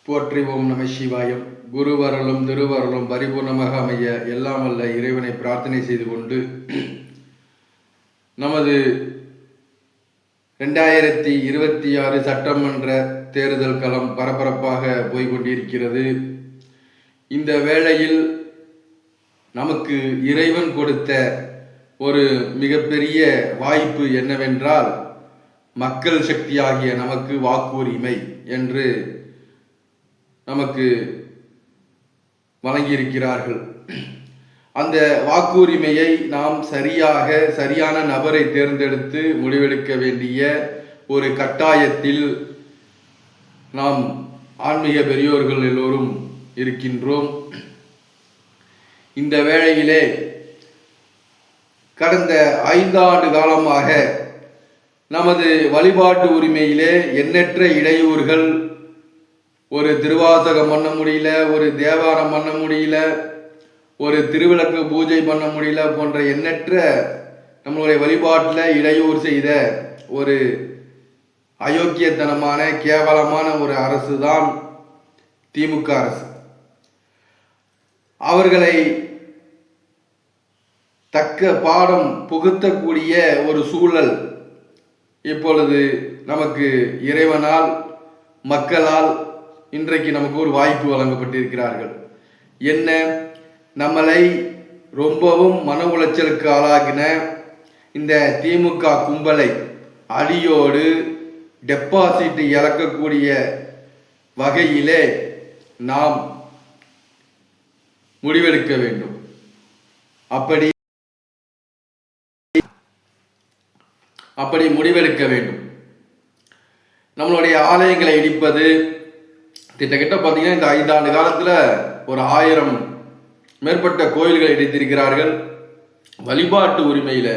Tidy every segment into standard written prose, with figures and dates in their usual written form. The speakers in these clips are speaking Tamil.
போற்றி ஓம் நம சிவாயம். குருவரலும் திருவரலும் பரிபூர்ணமாக அமைய எல்லாம் வல்ல இறைவனை பிரார்த்தனை செய்து கொண்டு நமது 2026 சட்டமன்ற தேர்தல் களம் பரபரப்பாக போய்கொண்டிருக்கிறது. இந்த வேளையில் நமக்கு இறைவன் கொடுத்த ஒரு மிகப்பெரிய வாய்ப்பு என்னவென்றால், மக்கள் சக்தியாகிய நமக்கு வாக்குரிமை என்று நமக்கு வழங்கியிருக்கிறார்கள். அந்த வாக்குரிமையை நாம் சரியான நபரை தேர்ந்தெடுத்து முடிவெடுக்க வேண்டிய ஒரு கட்டாயத்தில் நாம் ஆன்மீக பெரியோர்கள் எல்லோரும் இருக்கின்றோம். இந்த வேளையிலே கடந்த 5 ஆண்டு காலமாக நமது வழிபாட்டு உரிமையிலே எண்ணற்ற இடையூறுகள், ஒரு திருவாசகம் பண்ண முடியல, ஒரு தேவாரம் பண்ண முடியல, ஒரு திருவிளக்கு பூஜை பண்ண முடியல போன்ற எண்ணற்ற நம்மளுடைய வழிபாட்டில் இடையூறு செய்த ஒரு அயோக்கியத்தனமான கேவலமான ஒரு அரசு தான் திமுக அரசு. அவர்களை தக்க பாடம் புகுத்தக்கூடிய ஒரு சூழல் இப்பொழுது நமக்கு இறைவனால் மக்களால் இன்றைக்கு நமக்கு ஒரு வாய்ப்பு வழங்கப்பட்டிருக்கிறார்கள். என்ன, நம்மளை ரொம்பவும் மன உளைச்சலுக்கு ஆளாகின இந்த திமுக கும்பலை அடியோடு டெபாசிட் இழக்கக்கூடிய வகையிலே நாம் முடிவெடுக்க வேண்டும். அப்படி முடிவெடுக்க வேண்டும். நம்மளுடைய ஆலயங்களை இடிப்பது, கிட்டத்தட்ட பார்த்தீங்கன்னா இந்த 5 ஆண்டு காலத்தில் ஒரு 1000 மேற்பட்ட கோயில்களை இடித்திருக்கிறார்கள். வழிபாட்டு உரிமையில்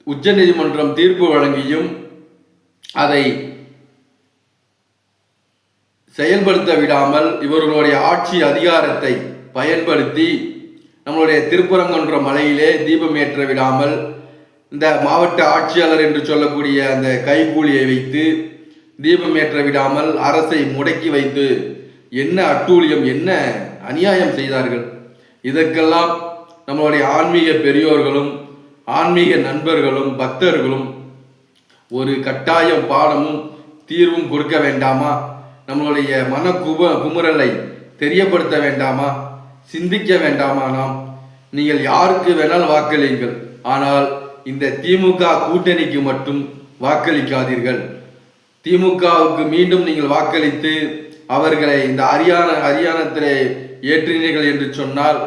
உச்ச நீதிமன்றம் தீர்ப்பு வழங்கியும் அதை செயல்படுத்த விடாமல் இவர்களுடைய ஆட்சி அதிகாரத்தை பயன்படுத்தி நம்மளுடைய திருப்பரங்குன்ற மலையிலே தீபம் ஏற்ற விடாமல், இந்த மாவட்ட ஆட்சியாளர் என்று சொல்லக்கூடிய அந்த கைகூலியை வைத்து தீபம் ஏற்ற விடாமல் அரசை முடக்கி வைத்து என்ன அட்டூழியம், என்ன அநியாயம் செய்தார்கள். இதற்கெல்லாம் நம்மளுடைய ஆன்மீக பெரியோர்களும் ஆன்மீக நண்பர்களும் பக்தர்களும் ஒரு கட்டாயம் பாடமும் தீர்வும் கொடுக்க வேண்டாமா? நம்மளுடைய குமுறலை தெரியப்படுத்த வேண்டாமா? சிந்திக்க வேண்டாமா? நீங்கள் யாருக்கு வேணால் வாக்களியுங்கள், ஆனால் இந்த திமுக கூட்டணிக்கு மட்டும் வாக்களிக்காதீர்கள். திமுகவுக்கு மீண்டும் நீங்கள் வாக்களித்து அவர்களை இந்த ஹரியானத்திலே ஏற்றினீர்கள் என்று சொன்னால்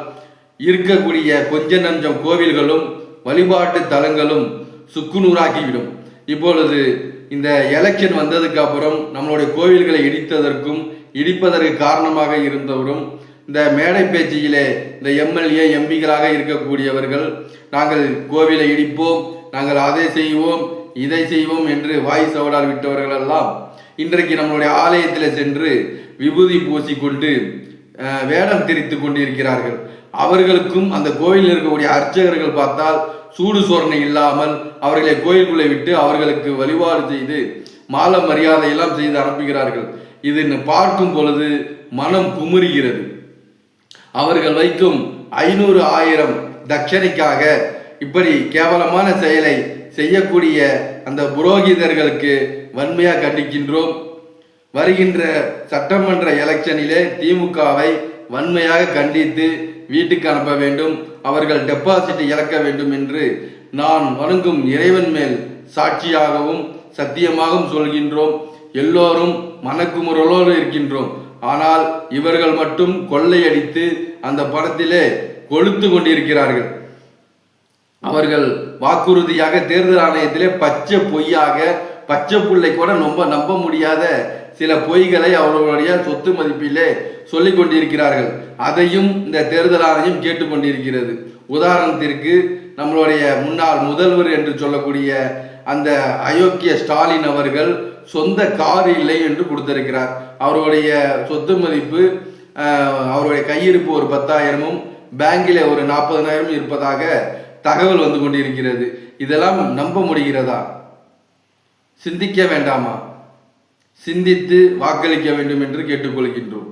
இருக்கக்கூடிய கொஞ்ச நஞ்சம் கோவில்களும் வழிபாட்டு தலங்களும் சுக்குநூறாகிவிடும். இப்பொழுது இந்த எலெக்ஷன் வந்ததுக்கு அப்புறம் நம்மளுடைய கோவில்களை இடிப்பதற்கு காரணமாக இருந்தவரும் இந்த மேடை பேச்சியிலே இந்த எம்எல்ஏ எம்பிகளாக இருக்கக்கூடியவர்கள், நாங்கள் கோவிலை இடிப்போம், நாங்கள் அதை செய்வோம், இதை செய்வோம் என்று வாய் சவடால் விட்டவர்கள் எல்லாம் இன்றைக்கு நம்மளுடைய ஆலயத்தில் சென்று விபூதி பூசிக்கொண்டு வேடம் திரித்து கொண்டிருக்கிறார்கள். அவர்களுக்கும் அந்த கோயிலில் இருக்கக்கூடிய அர்ச்சகர்கள் பார்த்தால் சூடு சோரணை இல்லாமல் அவர்களை கோயிலுக்குள்ளே விட்டு அவர்களுக்கு வழிபாடு செய்து மால மரியாதையெல்லாம் செய்து அனுப்புகிறார்கள். இது பார்க்கும் பொழுது மனம் குமுறுகிறது. அவர்கள் வைக்கும் 500, 1000 தட்சணைக்காக இப்படி கேவலமான செயலை செய்யக்கூடிய அந்த புரோகிதர்களுக்கு வன்மையாக கண்டிக்கின்றோம். வருகின்ற சட்டமன்ற எலெக்ஷனிலே திமுகவை வன்மையாக கண்டித்து வீட்டுக்கு அனுப்ப வேண்டும், அவர்கள் டெபாசிட் இழக்க வேண்டும் என்று நான் வணங்கும் இறைவன் மேல் சாட்சியாகவும் சத்தியமாகவும் சொல்கின்றோம். எல்லோரும் மனக்குமுறலோடு இருக்கின்றோம். ஆனால் இவர்கள் மட்டும் கொள்ளையடித்து அந்த படத்திலே கொளுத்து கொண்டிருக்கிறார்கள். அவர்கள் வாக்குறுதியாக தேர்தல் ஆணையத்திலே பச்சை பொய்யாக, பச்சை புள்ளை கூட நம்ப முடியாத சில பொய்களை அவர்களுடைய சொத்து மதிப்பிலே சொல்லிக் கொண்டிருக்கிறார்கள். அதையும் இந்த தேர்தல் ஆணையம் கேட்டுக்கொண்டிருக்கிறது. உதாரணத்திற்கு நம்மளுடைய முன்னாள் முதல்வர் என்று சொல்லக்கூடிய அந்த அயோக்கிய ஸ்டாலின் அவர்கள் சொந்த கார் இல்லை என்று கொடுத்திருக்கிறார். அவருடைய சொத்து மதிப்பு, அவருடைய கையிருப்பு ஒரு 10,000-ம் பேங்கிலே ஒரு 40,000 இருப்பதாக தகவல் வந்து கொண்டிருக்கிறது. இதெல்லாம் நம்ப முடிகிறதா? சிந்திக்க வேண்டாமா? சிந்தித்து வாக்களிக்க வேண்டும் என்று கேட்டுக்கொள்கின்றோம்.